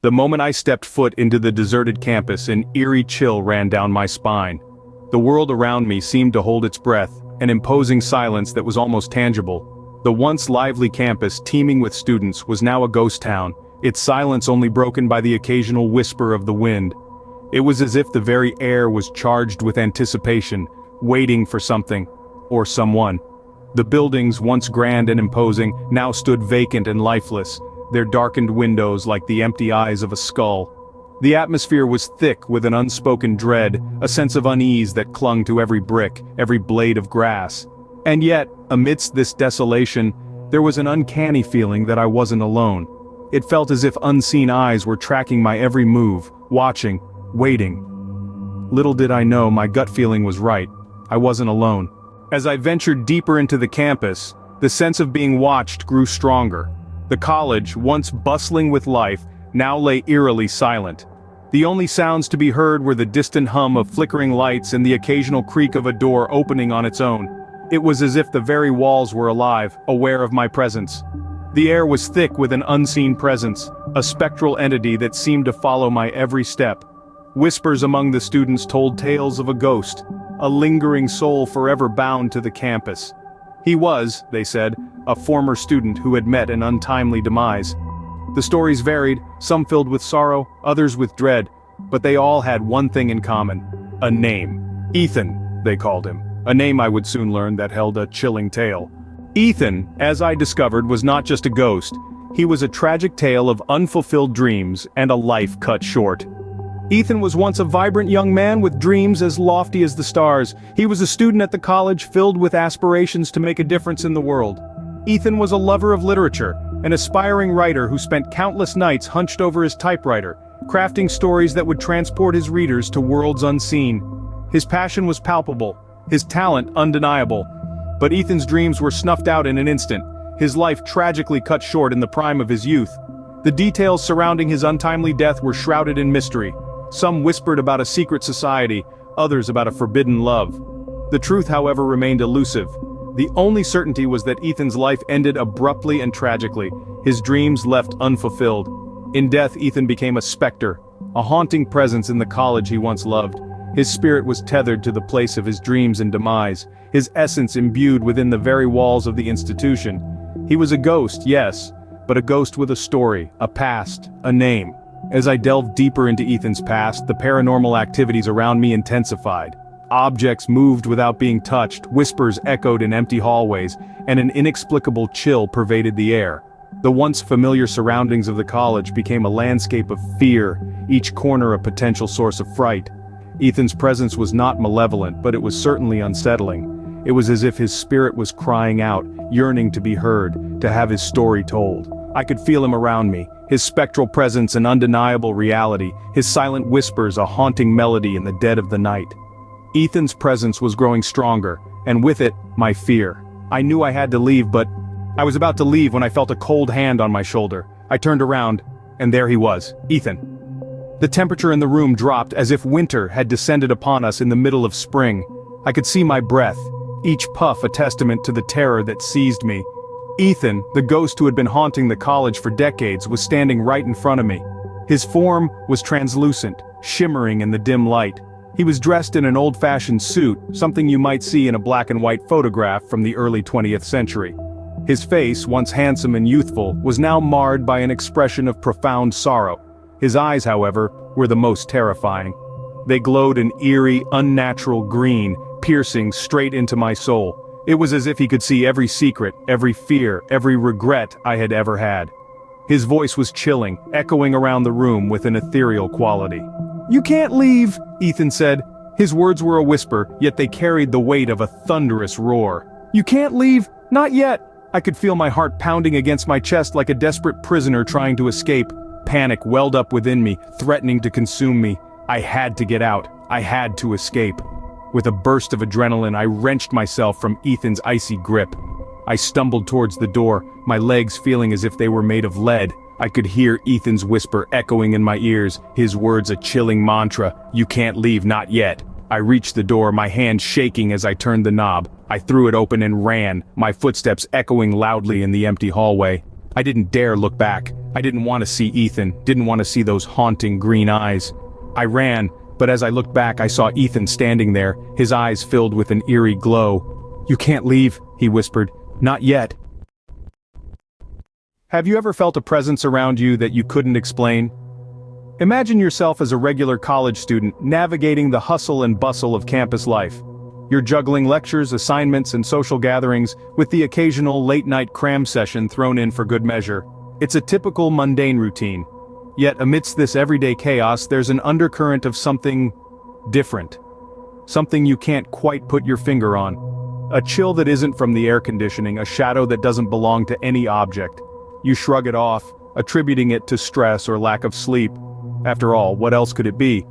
The moment I stepped foot into the deserted campus, an eerie chill ran down my spine. The world around me seemed to hold its breath, an imposing silence that was almost tangible. The once lively campus, teeming with students, was now a ghost town, its silence only broken by the occasional whisper of the wind. It was as if the very air was charged with anticipation, waiting for something, or someone. The buildings, once grand and imposing, now stood vacant and lifeless, their darkened windows like the empty eyes of a skull. The atmosphere was thick with an unspoken dread, a sense of unease that clung to every brick, every blade of grass. And yet, amidst this desolation, there was an uncanny feeling that I wasn't alone. It felt as if unseen eyes were tracking my every move, watching, waiting. Little did I know my gut feeling was right. I wasn't alone. As I ventured deeper into the campus, the sense of being watched grew stronger. The college, once bustling with life, now lay eerily silent. The only sounds to be heard were the distant hum of flickering lights and the occasional creak of a door opening on its own. It was as if the very walls were alive, aware of my presence. The air was thick with an unseen presence, a spectral entity that seemed to follow my every step. Whispers among the students told tales of a ghost, a lingering soul forever bound to the campus. He was, they said, a former student who had met an untimely demise. The stories varied, some filled with sorrow, others with dread, but they all had one thing in common: a name. Ethan, they called him, a name I would soon learn that held a chilling tale. Ethan, as I discovered, was not just a ghost. He was a tragic tale of unfulfilled dreams and a life cut short. Ethan was once a vibrant young man with dreams as lofty as the stars. He was a student at the college filled with aspirations to make a difference in the world. Ethan was a lover of literature, an aspiring writer who spent countless nights hunched over his typewriter, crafting stories that would transport his readers to worlds unseen. His passion was palpable, his talent undeniable. But Ethan's dreams were snuffed out in an instant, his life tragically cut short in the prime of his youth. The details surrounding his untimely death were shrouded in mystery. Some whispered about a secret society, others about a forbidden love. The truth, however, remained elusive. The only certainty was that Ethan's life ended abruptly and tragically, his dreams left unfulfilled. In death, Ethan became a specter, a haunting presence in the college he once loved. His spirit was tethered to the place of his dreams and demise, his essence imbued within the very walls of the institution. He was a ghost, yes, but a ghost with a story, a past, a name. As I delved deeper into Ethan's past, the paranormal activities around me intensified. Objects moved without being touched, whispers echoed in empty hallways, and an inexplicable chill pervaded the air. The once familiar surroundings of the college became a landscape of fear, each corner a potential source of fright. Ethan's presence was not malevolent, but it was certainly unsettling. It was as if his spirit was crying out, yearning to be heard, to have his story told. I could feel him around me, his spectral presence an undeniable reality, his silent whispers a haunting melody in the dead of the night. Ethan's presence was growing stronger, and with it, my fear. I knew I had to leave, but I was about to leave when I felt a cold hand on my shoulder. I turned around, and there he was, Ethan. The temperature in the room dropped as if winter had descended upon us in the middle of spring. I could see my breath, each puff a testament to the terror that seized me. Ethan, the ghost who had been haunting the college for decades, was standing right in front of me. His form was translucent, shimmering in the dim light. He was dressed in an old-fashioned suit, something you might see in a black and white photograph from the early 20th century. His face, once handsome and youthful, was now marred by an expression of profound sorrow. His eyes, however, were the most terrifying. They glowed an eerie, unnatural green, piercing straight into my soul. It was as if he could see every secret, every fear, every regret I had ever had. His voice was chilling, echoing around the room with an ethereal quality. "You can't leave," Ethan said. His words were a whisper, yet they carried the weight of a thunderous roar. "You can't leave, not yet." I could feel my heart pounding against my chest like a desperate prisoner trying to escape. Panic welled up within me, threatening to consume me. I had to get out. I had to escape. With a burst of adrenaline, I wrenched myself from Ethan's icy grip. I stumbled towards the door, my legs feeling as if they were made of lead. I could hear Ethan's whisper echoing in my ears, his words a chilling mantra, "You can't leave, not yet." I reached the door, my hand shaking as I turned the knob. I threw it open and ran, my footsteps echoing loudly in the empty hallway. I didn't dare look back. I didn't want to see Ethan, didn't want to see those haunting green eyes. I ran, but as I looked back I saw Ethan standing there, his eyes filled with an eerie glow. "You can't leave," he whispered. "Not yet." Have you ever felt a presence around you that you couldn't explain? Imagine yourself as a regular college student navigating the hustle and bustle of campus life. You're juggling lectures, assignments, and social gatherings, with the occasional late-night cram session thrown in for good measure. It's a typical mundane routine. Yet amidst this everyday chaos there's an undercurrent of something different. Something you can't quite put your finger on. A chill that isn't from the air conditioning, a shadow that doesn't belong to any object. You shrug it off, attributing it to stress or lack of sleep. After all, what else could it be?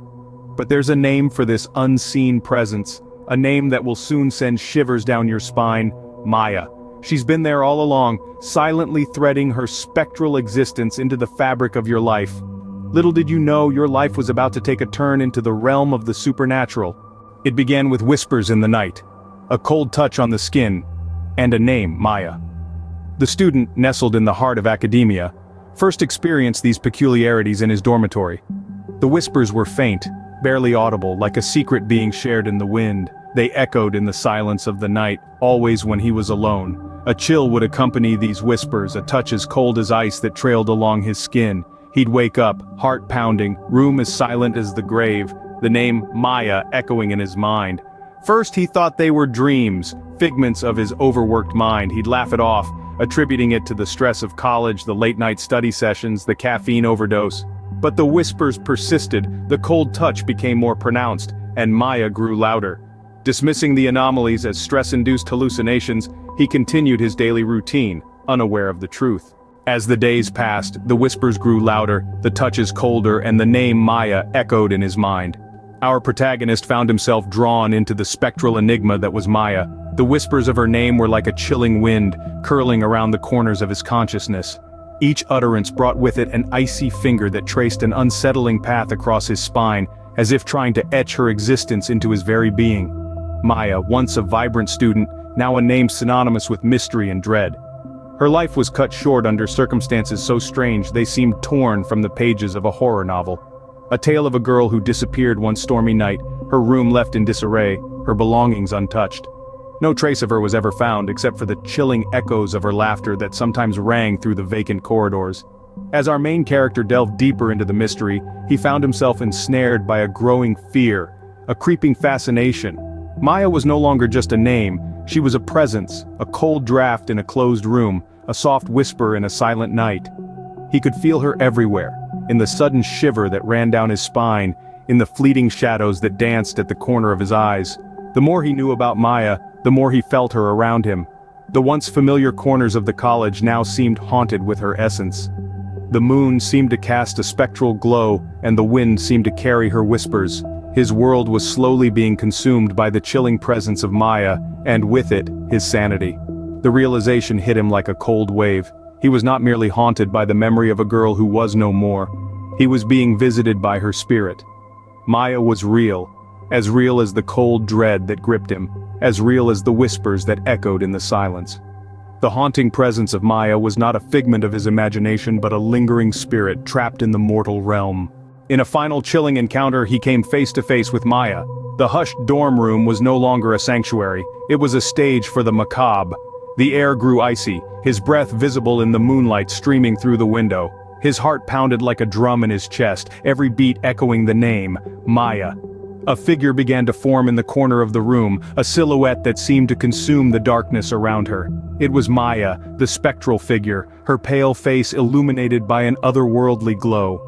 But there's a name for this unseen presence, a name that will soon send shivers down your spine: Maya. She's been there all along, silently threading her spectral existence into the fabric of your life. Little did you know your life was about to take a turn into the realm of the supernatural. It began with whispers in the night, a cold touch on the skin, and a name: Maya. The student, nestled in the heart of academia, first experienced these peculiarities in his dormitory. The whispers were faint, barely audible, like a secret being shared in the wind. They echoed in the silence of the night, always when he was alone. A chill would accompany these whispers, a touch as cold as ice that trailed along his skin. He'd wake up, heart pounding, room as silent as the grave, the name Maya echoing in his mind. First he thought they were dreams, figments of his overworked mind. He'd laugh it off, attributing it to the stress of college, the late-night study sessions, the caffeine overdose. But the whispers persisted, the cold touch became more pronounced, and Maya grew louder. Dismissing the anomalies as stress-induced hallucinations, he continued his daily routine, unaware of the truth. As the days passed, the whispers grew louder, the touches colder, and the name Maya echoed in his mind. Our protagonist found himself drawn into the spectral enigma that was Maya. The whispers of her name were like a chilling wind, curling around the corners of his consciousness. Each utterance brought with it an icy finger that traced an unsettling path across his spine, as if trying to etch her existence into his very being. Maya, once a vibrant student, now a name synonymous with mystery and dread. Her life was cut short under circumstances so strange they seemed torn from the pages of a horror novel. A tale of a girl who disappeared one stormy night, her room left in disarray, her belongings untouched. No trace of her was ever found except for the chilling echoes of her laughter that sometimes rang through the vacant corridors. As our main character delved deeper into the mystery, he found himself ensnared by a growing fear, a creeping fascination. Maya was no longer just a name, she was a presence, a cold draft in a closed room, a soft whisper in a silent night. He could feel her everywhere, in the sudden shiver that ran down his spine, in the fleeting shadows that danced at the corner of his eyes. The more he knew about Maya, the more he felt her around him. The once familiar corners of the college now seemed haunted with her essence. The moon seemed to cast a spectral glow, and the wind seemed to carry her whispers. His world was slowly being consumed by the chilling presence of Maya, and with it, his sanity. The realization hit him like a cold wave. He was not merely haunted by the memory of a girl who was no more. He was being visited by her spirit. Maya was real as the cold dread that gripped him, as real as the whispers that echoed in the silence. The haunting presence of Maya was not a figment of his imagination but a lingering spirit trapped in the mortal realm. In a final chilling encounter he came face to face with Maya. The hushed dorm room was no longer a sanctuary, it was a stage for the macabre. The air grew icy, his breath visible in the moonlight streaming through the window. His heart pounded like a drum in his chest, every beat echoing the name, Maya. A figure began to form in the corner of the room, a silhouette that seemed to consume the darkness around her. It was Maya, the spectral figure, her pale face illuminated by an otherworldly glow.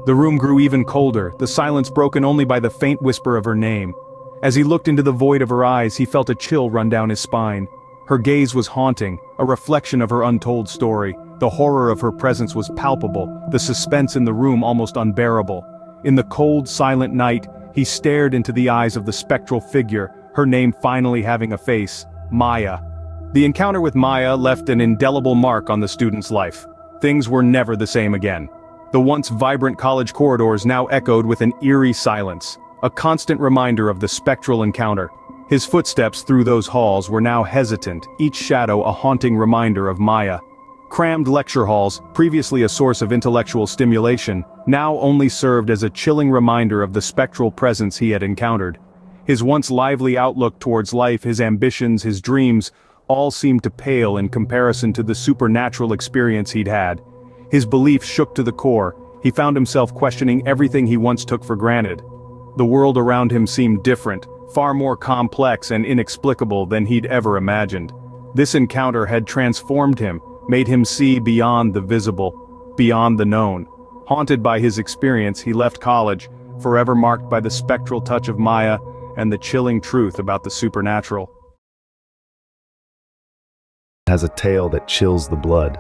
The room grew even colder, the silence broken only by the faint whisper of her name. As he looked into the void of her eyes, he felt a chill run down his spine. Her gaze was haunting, a reflection of her untold story. The horror of her presence was palpable, the suspense in the room almost unbearable. In the cold, silent night, he stared into the eyes of the spectral figure, her name finally having a face, Maya. The encounter with Maya left an indelible mark on the student's life. Things were never the same again. The once vibrant college corridors now echoed with an eerie silence, a constant reminder of the spectral encounter. His footsteps through those halls were now hesitant, each shadow a haunting reminder of Maya. Crammed lecture halls, previously a source of intellectual stimulation, now only served as a chilling reminder of the spectral presence he had encountered. His once lively outlook towards life, his ambitions, his dreams, all seemed to pale in comparison to the supernatural experience he'd had. His belief shook to the core. He found himself questioning everything he once took for granted. The world around him seemed different, far more complex and inexplicable than he'd ever imagined. This encounter had transformed him, made him see beyond the visible, beyond the known. Haunted by his experience, he left college, forever marked by the spectral touch of Maya and the chilling truth about the supernatural. Has a tale that chills the blood.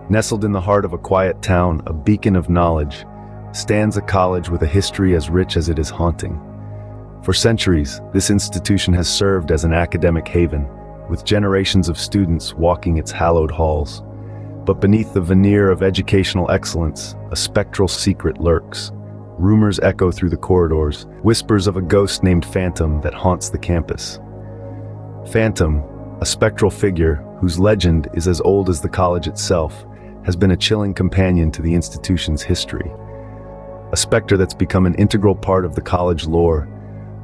Nestled in the heart of a quiet town, a beacon of knowledge, stands a college with a history as rich as it is haunting. For centuries, this institution has served as an academic haven, with generations of students walking its hallowed halls. But beneath the veneer of educational excellence, a spectral secret lurks. Rumors echo through the corridors, whispers of a ghost named Phantom that haunts the campus. Phantom, a spectral figure whose legend is as old as the college itself, has been a chilling companion to the institution's history. A specter that's become an integral part of the college lore,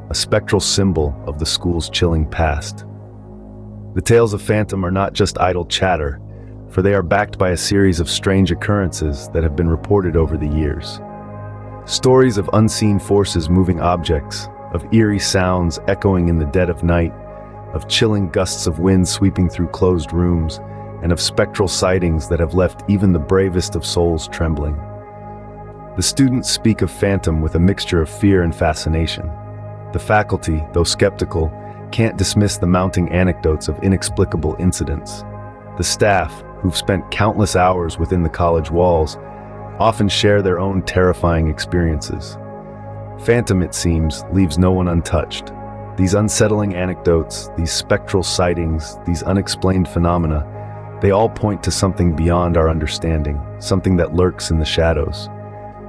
a spectral symbol of the school's chilling past. The tales of Phantom are not just idle chatter, for they are backed by a series of strange occurrences that have been reported over the years. Stories of unseen forces moving objects, of eerie sounds echoing in the dead of night, of chilling gusts of wind sweeping through closed rooms, and of spectral sightings that have left even the bravest of souls trembling. The students speak of Phantom with a mixture of fear and fascination. The faculty, though skeptical, can't dismiss the mounting anecdotes of inexplicable incidents. The staff, who've spent countless hours within the college walls, often share their own terrifying experiences. Phantom, it seems, leaves no one untouched. These unsettling anecdotes, these spectral sightings, these unexplained phenomena, they all point to something beyond our understanding, something that lurks in the shadows.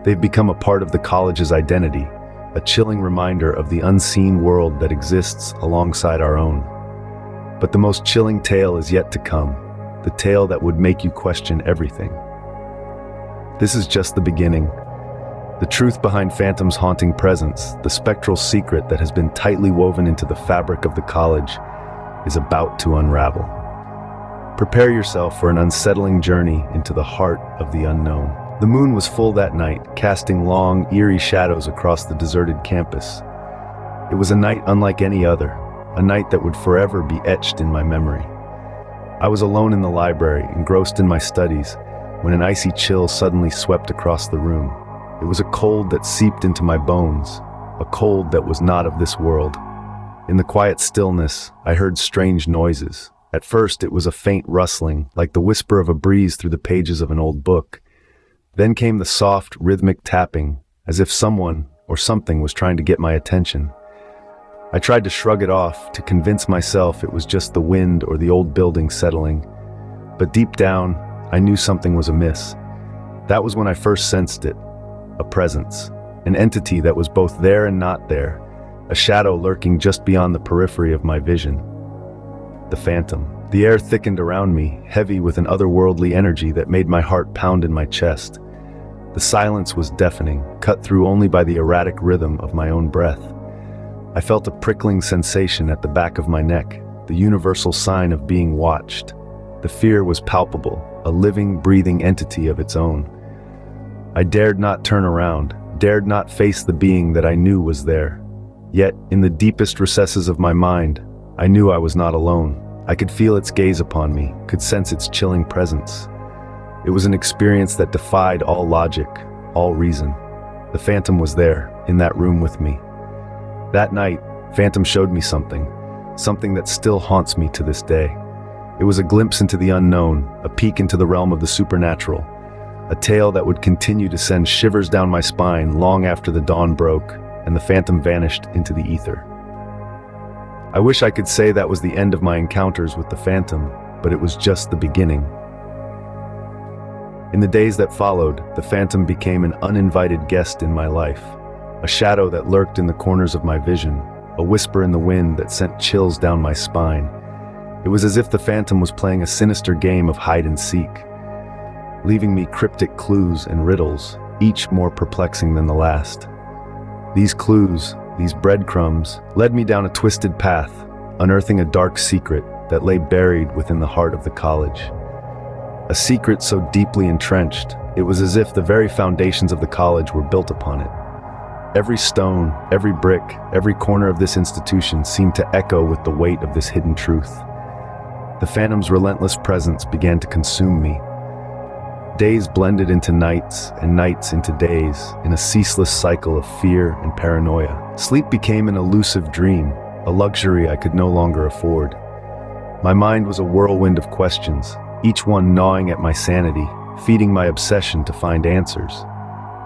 They've become a part of the college's identity, a chilling reminder of the unseen world that exists alongside our own. But the most chilling tale is yet to come, the tale that would make you question everything. This is just the beginning. The truth behind Phantom's haunting presence, the spectral secret that has been tightly woven into the fabric of the college, is about to unravel. Prepare yourself for an unsettling journey into the heart of the unknown. The moon was full that night, casting long, eerie shadows across the deserted campus. It was a night unlike any other, a night that would forever be etched in my memory. I was alone in the library, engrossed in my studies, when an icy chill suddenly swept across the room. It was a cold that seeped into my bones, a cold that was not of this world. In the quiet stillness, I heard strange noises. At first, it was a faint rustling, like the whisper of a breeze through the pages of an old book. Then came the soft, rhythmic tapping, as if someone or something was trying to get my attention. I tried to shrug it off, to convince myself it was just the wind or the old building settling. But deep down, I knew something was amiss. That was when I first sensed it. A presence, an entity that was both there and not there, a shadow lurking just beyond the periphery of my vision. The Phantom. The air thickened around me, heavy with an otherworldly energy that made my heart pound in my chest. The silence was deafening, cut through only by the erratic rhythm of my own breath. I felt a prickling sensation at the back of my neck, the universal sign of being watched. The fear was palpable, a living, breathing entity of its own. I dared not turn around, dared not face the being that I knew was there. Yet, in the deepest recesses of my mind, I knew I was not alone. I could feel its gaze upon me, could sense its chilling presence. It was an experience that defied all logic, all reason. The Phantom was there, in that room with me. That night, Phantom showed me something that still haunts me to this day. It was a glimpse into the unknown, a peek into the realm of the supernatural, a tale that would continue to send shivers down my spine long after the dawn broke and the Phantom vanished into the ether. I wish I could say that was the end of my encounters with the Phantom, but it was just the beginning. In the days that followed, the Phantom became an uninvited guest in my life, a shadow that lurked in the corners of my vision, a whisper in the wind that sent chills down my spine. It was as if the Phantom was playing a sinister game of hide and seek, leaving me cryptic clues and riddles, each more perplexing than the last. These clues, these breadcrumbs, led me down a twisted path, unearthing a dark secret that lay buried within the heart of the college. A secret so deeply entrenched, it was as if the very foundations of the college were built upon it. Every stone, every brick, every corner of this institution seemed to echo with the weight of this hidden truth. The Phantom's relentless presence began to consume me. Days blended into nights, and nights into days, in a ceaseless cycle of fear and paranoia. Sleep became an elusive dream, a luxury I could no longer afford. My mind was a whirlwind of questions, each one gnawing at my sanity, feeding my obsession to find answers.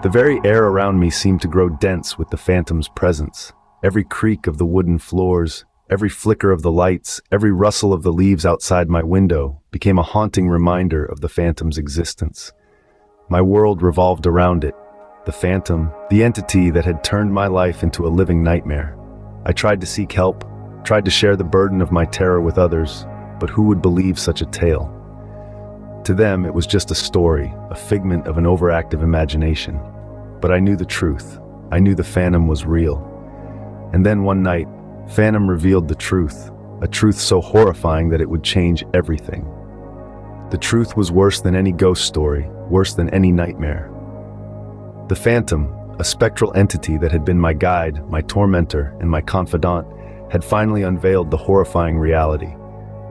The very air around me seemed to grow dense with the Phantom's presence. Every creak of the wooden floors, every flicker of the lights, every rustle of the leaves outside my window became a haunting reminder of the Phantom's existence. My world revolved around it. The Phantom, the entity that had turned my life into a living nightmare. I tried to seek help, tried to share the burden of my terror with others, but who would believe such a tale? To them, it was just a story, a figment of an overactive imagination. But I knew the truth. I knew the Phantom was real. And then one night, Phantom revealed the truth, a truth so horrifying that it would change everything. The truth was worse than any ghost story, worse than any nightmare. The Phantom, a spectral entity that had been my guide, my tormentor, and my confidant, had finally unveiled the horrifying reality.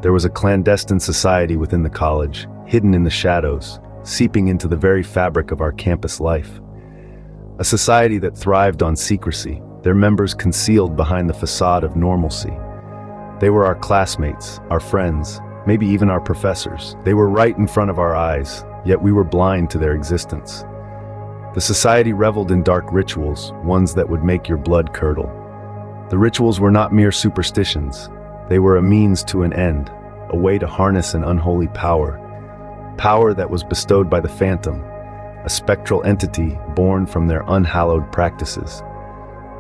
There was a clandestine society within the college, hidden in the shadows, seeping into the very fabric of our campus life. A society that thrived on secrecy, their members concealed behind the facade of normalcy. They were our classmates, our friends, maybe even our professors. They were right in front of our eyes, yet we were blind to their existence. The society reveled in dark rituals, ones that would make your blood curdle. The rituals were not mere superstitions. They were a means to an end, a way to harness an unholy power. Power that was bestowed by the Phantom, a spectral entity born from their unhallowed practices.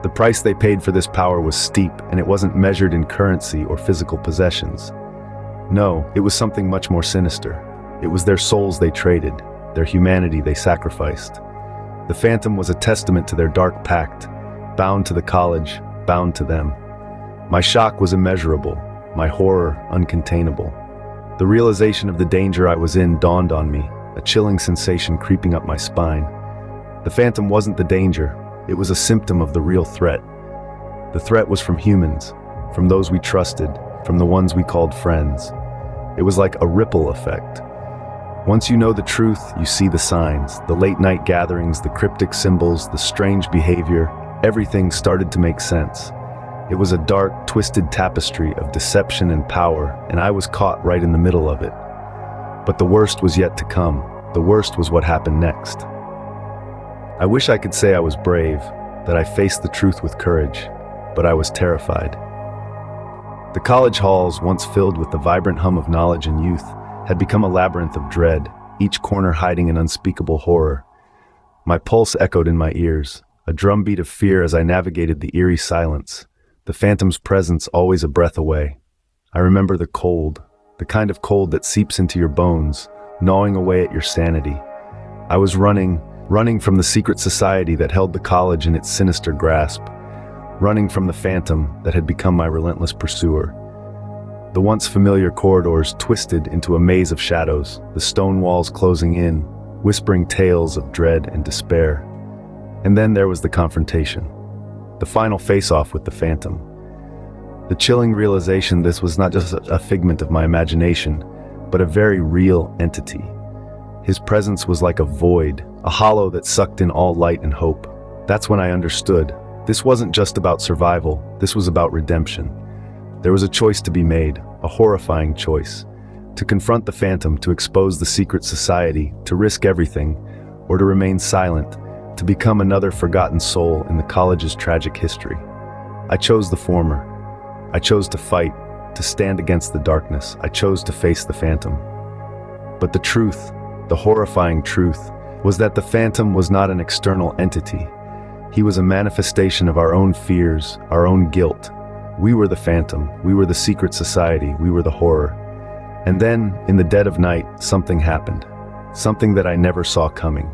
The price they paid for this power was steep, and it wasn't measured in currency or physical possessions. No, it was something much more sinister. It was their souls they traded, their humanity they sacrificed. The Phantom was a testament to their dark pact, bound to the college, bound to them. My shock was immeasurable, my horror uncontainable. The realization of the danger I was in dawned on me, a chilling sensation creeping up my spine. The Phantom wasn't the danger, it was a symptom of the real threat. The threat was from humans, from those we trusted, from the ones we called friends. It was like a ripple effect. Once you know the truth, you see the signs, the late-night gatherings, the cryptic symbols, the strange behavior. Everything started to make sense. It was a dark, twisted tapestry of deception and power, and I was caught right in the middle of it. But the worst was yet to come. The worst was what happened next. I wish I could say I was brave, that I faced the truth with courage, but I was terrified. The college halls, once filled with the vibrant hum of knowledge and youth, had become a labyrinth of dread, each corner hiding an unspeakable horror. My pulse echoed in my ears, a drumbeat of fear as I navigated the eerie silence, the Phantom's presence always a breath away. I remember the cold, the kind of cold that seeps into your bones, gnawing away at your sanity. I was running from the secret society that held the college in its sinister grasp, running from the Phantom that had become my relentless pursuer. The once familiar corridors twisted into a maze of shadows, the stone walls closing in, whispering tales of dread and despair. And then there was the confrontation, the final face-off with the Phantom. The chilling realization this was not just a figment of my imagination, but a very real entity. His presence was like a void, a hollow that sucked in all light and hope. That's when I understood. This wasn't just about survival, this was about redemption. There was a choice to be made, a horrifying choice. To confront the Phantom, to expose the secret society, to risk everything, or to remain silent, to become another forgotten soul in the college's tragic history. I chose the former. I chose to fight, to stand against the darkness. I chose to face the Phantom. But the truth, the horrifying truth, was that the Phantom was not an external entity. He was a manifestation of our own fears, our own guilt. We were the Phantom, we were the secret society, we were the horror. And then, in the dead of night, something happened. something that I never saw coming.